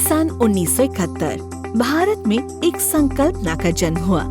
सन 1971 भारत में एक संकल्पना का जन्म हुआ।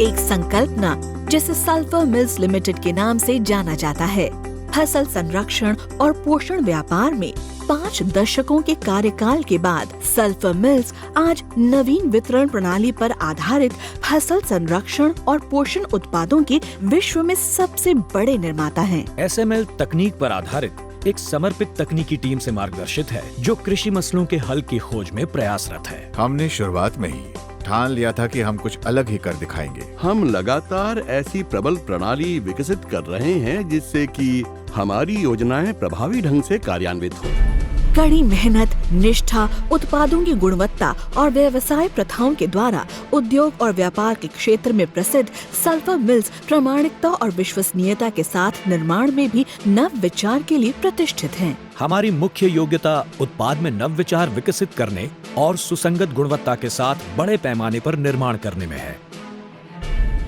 एक संकल्पना जिसे सल्फर मिल्स लिमिटेड के नाम से जाना जाता है। फसल संरक्षण और पोषण व्यापार में 5 दशकों के कार्यकाल के बाद सल्फर मिल्स आज नवीन वितरण प्रणाली पर आधारित फसल संरक्षण और पोषण उत्पादों के विश्व में सबसे बड़े निर्माता हैं। SML तकनीक पर आधारित एक समर्पित तकनीकी टीम से मार्गदर्शित है, जो कृषि मसलों के हल की खोज में प्रयासरत है। हमने शुरुआत में ही ठान लिया था कि हम कुछ अलग ही कर दिखाएंगे। हम लगातार ऐसी प्रबल प्रणाली विकसित कर रहे हैं जिससे कि हमारी योजनाएं प्रभावी ढंग से कार्यान्वित हो। कड़ी मेहनत, निष्ठा, उत्पादों की गुणवत्ता और व्यवसाय प्रथाओं के द्वारा उद्योग और व्यापार के क्षेत्र में प्रसिद्ध सल्फर मिल्स प्रामाणिकता और विश्वसनीयता के साथ निर्माण में भी नव विचार के लिए प्रतिष्ठित हैं। हमारी मुख्य योग्यता उत्पाद में नव विचार विकसित करने और सुसंगत गुणवत्ता के साथ बड़े पैमाने पर निर्माण करने में है।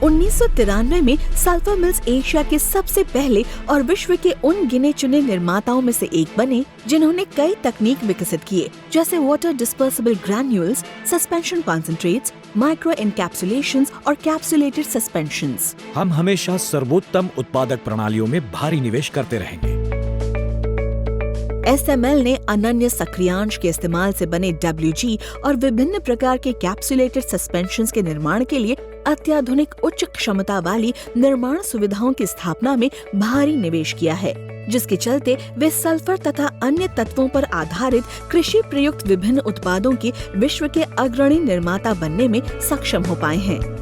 1993 में सल्फर मिल्स एशिया के सबसे पहले और विश्व के उन गिने चुने निर्माताओं में से एक बने जिन्होंने कई तकनीक विकसित किए, जैसे water dispersible granules, suspension concentrates, micro encapsulations और कैप्सुलेटेड सस्पेंशंस। हम हमेशा सर्वोत्तम उत्पादक प्रणालियों में भारी निवेश करते रहेंगे। SML ने अनन्य सक्रियांश के इस्तेमाल से बने WG और विभिन्न प्रकार के कैप्सुलेटेड सस्पेंशंस के निर्माण के लिए अत्याधुनिक उच्च क्षमता वाली निर्माण सुविधाओं की स्थापना में भारी निवेश किया है, जिसके चलते वे सल्फर तथा अन्य तत्वों पर आधारित कृषि प्रयुक्त विभिन्न उत्पादों के विश्व के अग्रणी निर्माता बनने में सक्षम हो पाए हैं।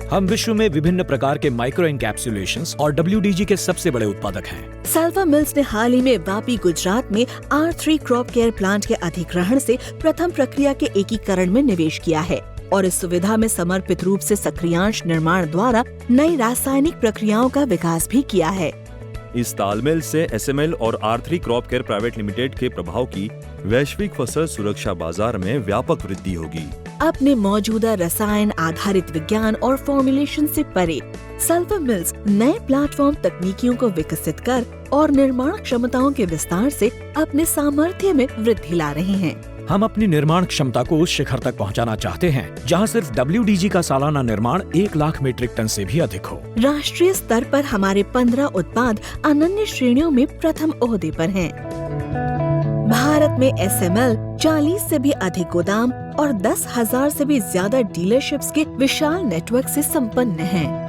हम विश्व में विभिन्न प्रकार के माइक्रो एनकैप्सुलेशंस और WDG के सबसे बड़े उत्पादक हैं। सल्फर मिल्स ने हाल ही में वापी गुजरात में R3 क्रॉप केयर प्लांट के अधिग्रहण से प्रथम प्रक्रिया के एकीकरण में निवेश किया है और इस सुविधा में समर्पित रूप से सक्रियांश निर्माण द्वारा नई रासायनिक प्रक्रियाओं का विकास भी किया है। इस तालमेल से SML और R3 crop care private limited के प्रभाव की वैश्विक फसल सुरक्षा बाजार में व्यापक वृद्धि होगी। अपने मौजूदा रसायन आधारित विज्ञान और फॉर्मुलेशन से परे सल्फर मिल्स नए प्लेटफॉर्म तकनीकियों को विकसित कर और निर्माण क्षमताओं के विस्तार से अपने सामर्थ्य में वृद्धि ला रहे हैं। हम अपनी निर्माण क्षमता को उस शिखर तक पहुंचाना चाहते हैं जहां सिर्फ WDG का सालाना निर्माण 1 लाख मीट्रिक टन से भी अधिक हो। राष्ट्रीय स्तर पर हमारे 15 उत्पाद अनन्य श्रेणियों में प्रथम ओहदे पर हैं। भारत में SML 40 से भी अधिक गोदाम और 10,000 से भी ज्यादा डीलरशिप्स के विशाल नेटवर्क से संपन्न है।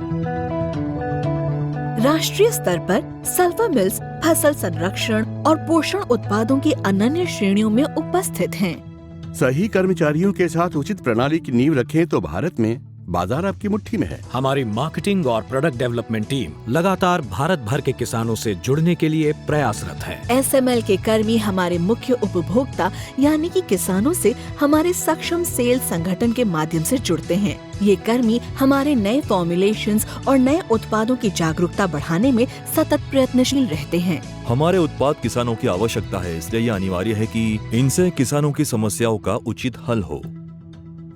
राष्ट्रीय स्तर पर सल्फर मिल्स फसल संरक्षण और पोषण उत्पादों की अनन्य श्रेणियों में उपस्थित हैं। सही कर्मचारियों के साथ उचित प्रणाली की नींव रखें तो भारत में बाजार आपकी मुट्ठी में है। हमारी मार्केटिंग और प्रोडक्ट डेवलपमेंट टीम लगातार भारत भर के किसानों से जुड़ने के लिए प्रयासरत है। SML के कर्मी हमारे मुख्य उपभोक्ता यानी कि किसानों से हमारे सक्षम सेल संगठन के माध्यम से जुड़ते हैं। ये कर्मी हमारे नए फॉर्मुलेशंस और नए उत्पादों की जागरूकता बढ़ाने में सतत प्रयत्नशील रहते हैं। हमारे उत्पाद किसानों की आवश्यकता है, इसलिए यह अनिवार्य है कि इनसे किसानों की समस्याओं का उचित हल हो।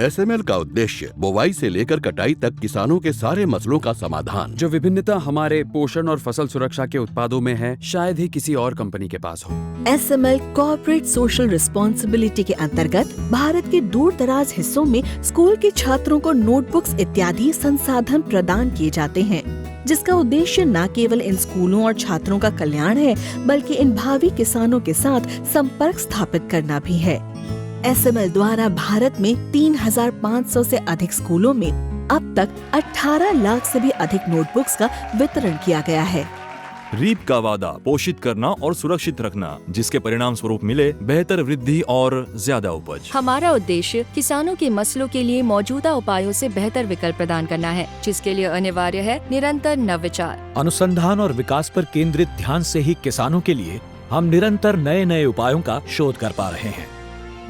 SML का उद्देश्य बुवाई से लेकर कटाई तक किसानों के सारे मसलों का समाधान। जो विभिन्नता हमारे पोषण और फसल सुरक्षा के उत्पादों में है, शायद ही किसी और कंपनी के पास हो। SML कॉर्पोरेट सोशल रिस्पॉन्सिबिलिटी के अंतर्गत भारत के दूर दराज हिस्सों में स्कूल के छात्रों को नोटबुक्स इत्यादि संसाधन प्रदान किए जाते हैं, जिसका उद्देश्य न केवल इन स्कूलों और छात्रों का कल्याण है, बल्कि इन भावी किसानों के साथ संपर्क स्थापित करना भी है। SML द्वारा भारत में 3,500 से अधिक स्कूलों में अब तक 18 लाख से भी अधिक नोटबुक्स का वितरण किया गया है। रीप का वादा पोषित करना और सुरक्षित रखना, जिसके परिणाम स्वरूप मिले बेहतर वृद्धि और ज्यादा उपज। हमारा उद्देश्य किसानों के मसलों के लिए मौजूदा उपायों से बेहतर विकल्प प्रदान करना है, जिसके लिए अनिवार्य है निरंतर नवविचार। अनुसंधान और विकास पर केंद्रित ध्यान से ही किसानों के लिए हम निरंतर नए नए उपायों का शोध कर पा रहे हैं।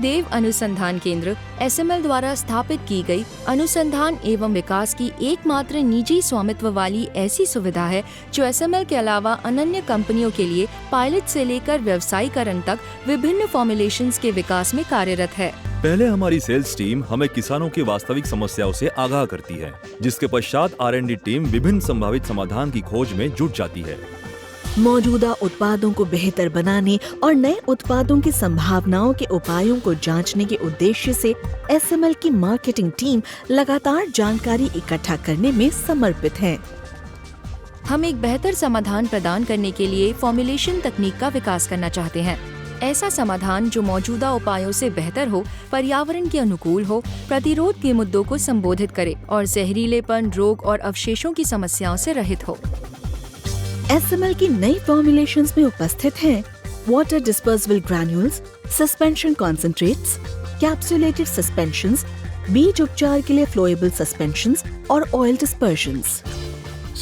देव अनुसंधान केंद्र SML द्वारा स्थापित की गई अनुसंधान एवं विकास की एकमात्र निजी स्वामित्व वाली ऐसी सुविधा है जो SML के अलावा अनन्य कंपनियों के लिए पायलट से लेकर व्यवसायीकरण तक विभिन्न फॉर्मुलेशंस के विकास में कार्यरत है। पहले हमारी सेल्स टीम हमें किसानों की वास्तविक समस्याओं से आगाह करती है, जिसके पश्चात R&D टीम विभिन्न संभावित समाधान की खोज में जुट जाती है। मौजूदा उत्पादों को बेहतर बनाने और नए उत्पादों की संभावनाओं के उपायों को जांचने के उद्देश्य से एसएमएल की मार्केटिंग टीम लगातार जानकारी इकट्ठा करने में समर्पित है। हम एक बेहतर समाधान प्रदान करने के लिए फॉर्मुलेशन तकनीक का विकास करना चाहते हैं। ऐसा समाधान जो मौजूदा उपायों से बेहतर हो, पर्यावरण के अनुकूल हो, प्रतिरोध के मुद्दों को संबोधित करे और जहरीलेपन, रोग और अवशेषों की समस्याओं से रहित हो। एसएमएल की नई फॉर्मुलेशंस में उपस्थित हैं water dispersible granules, suspension concentrates, capsulated suspensions, बीज उपचार के लिए फ्लोएबल सस्पेंशंस और ऑयल डिस्पर्शंस।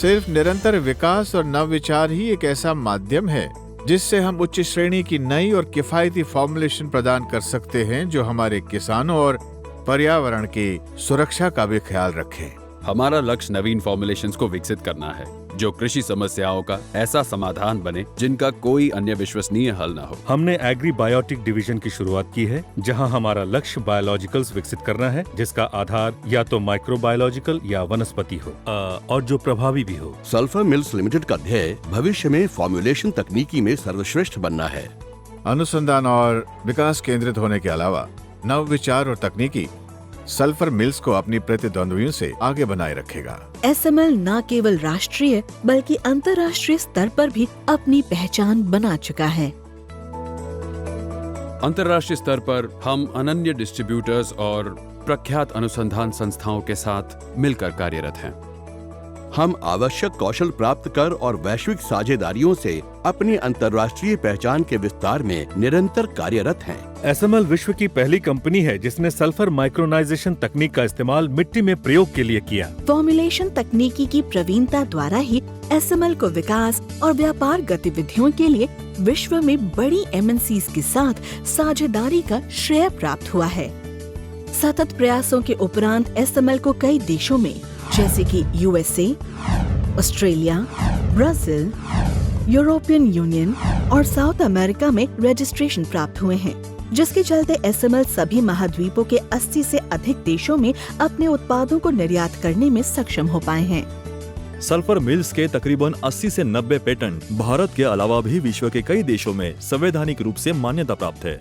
सिर्फ निरंतर विकास और नवविचार ही एक ऐसा माध्यम है जिससे हम उच्च श्रेणी की नई और किफायती फॉर्मुलेशन प्रदान कर सकते हैं जो हमारे किसानों और पर्यावरण की सुरक्षा का भी ख्याल रखें। हमारा लक्ष्य नवीन फॉर्मुलेशंस को विकसित करना है जो कृषि समस्याओं का ऐसा समाधान बने जिनका कोई अन्य विश्वसनीय हल न हो। हमने एग्री बायोटिक डिवीजन की शुरुआत की है जहां हमारा लक्ष्य बायोलॉजिकल्स विकसित करना है जिसका आधार या तो माइक्रोबायोलॉजिकल या वनस्पति हो और जो प्रभावी भी हो। सल्फर मिल्स लिमिटेड का ध्येय भविष्य में फॉर्मुलेशन तकनीकी में सर्वश्रेष्ठ बनना है। अनुसंधान और विकास केंद्रित होने के अलावा नवविचार और तकनीकी सल्फर मिल्स को अपनी प्रतिद्वंद्वियों से आगे बनाए रखेगा। एसएमएल न केवल राष्ट्रीय बल्कि अंतर्राष्ट्रीय स्तर पर भी अपनी पहचान बना चुका है। अंतर्राष्ट्रीय स्तर पर हम अनन्य डिस्ट्रीब्यूटर्स और प्रख्यात अनुसंधान संस्थाओं के साथ मिलकर कार्यरत हैं। हम आवश्यक कौशल प्राप्त कर और वैश्विक साझेदारियों से अपनी अंतर्राष्ट्रीय पहचान के विस्तार में निरंतर कार्यरत हैं। एसएमएल विश्व की पहली कंपनी है जिसने सल्फर माइक्रोनाइजेशन तकनीक का इस्तेमाल मिट्टी में प्रयोग के लिए किया। फॉर्मुलेशन तकनीकी की प्रवीणता द्वारा ही एसएमएल को विकास और व्यापार गतिविधियों के लिए विश्व में बड़ी एमएनसीज के साथ साझेदारी का श्रेय प्राप्त हुआ है। सतत प्रयासों के उपरांत एसएमएल को कई देशों में जैसे कि USA, Australia, Brazil, European union और साउथ अमेरिका में रजिस्ट्रेशन प्राप्त हुए हैं, जिसके चलते एसएमएल सभी महाद्वीपों के 80 से अधिक देशों में अपने उत्पादों को निर्यात करने में सक्षम हो पाए हैं। सल्फर मिल्स के तकरीबन 80 से 90 पेटेंट भारत के अलावा भी विश्व के कई देशों में संवैधानिक रूप से मान्यता प्राप्त है।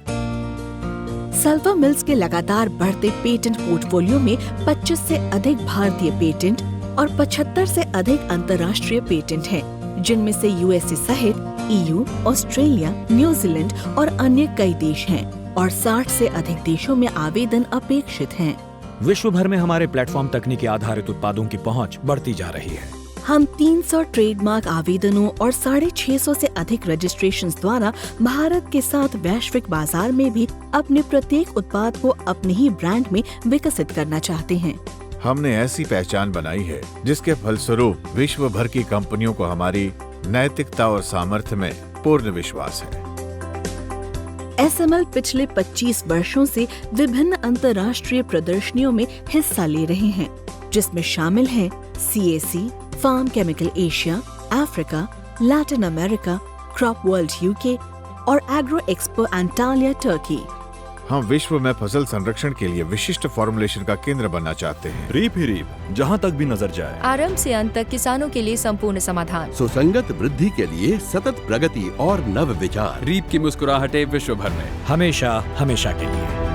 सल्फर मिल्स के लगातार बढ़ते पेटेंट पोर्टफोलियो में 25 से अधिक भारतीय पेटेंट और 75 से अधिक अंतर्राष्ट्रीय पेटेंट हैं, जिनमें से यूएसए सहित ईयू, ऑस्ट्रेलिया, न्यूजीलैंड और अन्य कई देश हैं और 60 से अधिक देशों में आवेदन अपेक्षित हैं। विश्व भर में हमारे प्लेटफॉर्म तकनीकी आधारित उत्पादों की पहुंच बढ़ती जा रही है। हम 300 ट्रेडमार्क आवेदनों और 650 से अधिक रजिस्ट्रेशंस द्वारा भारत के साथ वैश्विक बाजार में भी अपने प्रत्येक उत्पाद को अपने ही ब्रांड में विकसित करना चाहते हैं। हमने ऐसी पहचान बनाई है जिसके फलस्वरूप विश्व भर की कंपनियों को हमारी नैतिकता और सामर्थ्य में पूर्ण विश्वास है। एसएमएल पिछले 25 वर्षों से विभिन्न अंतर्राष्ट्रीय प्रदर्शनियों में हिस्सा ले रहे हैं, जिसमें शामिल हैं CAC, farm chemical Asia, Africa, Latin America, crop world UK और एग्रो एक्सपो एंटालिया टर्की। हम विश्व में फसल संरक्षण के लिए विशिष्ट फॉर्मुलेशन का केंद्र बनना चाहते हैं। रीप ही रीप, जहाँ तक भी नजर जाए। आरंभ से अंत तक किसानों के लिए संपूर्ण समाधान। सुसंगत वृद्धि के लिए सतत प्रगति और नव विचार। रीप की मुस्कुराहटें विश्व भर में हमेशा हमेशा के लिए।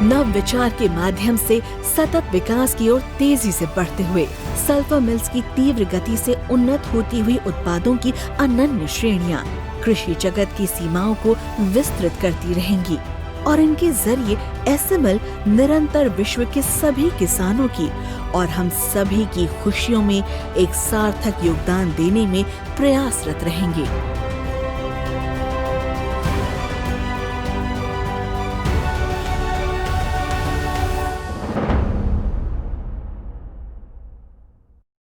नव विचार के माध्यम से सतत विकास की ओर तेजी से बढ़ते हुए सल्फर मिल्स की तीव्र गति से उन्नत होती हुई उत्पादों की अनन्य श्रेणियां कृषि जगत की सीमाओं को विस्तृत करती रहेंगी और इनके जरिए एसएमएल निरंतर विश्व के सभी किसानों की और हम सभी की खुशियों में एक सार्थक योगदान देने में प्रयासरत रहेंगे।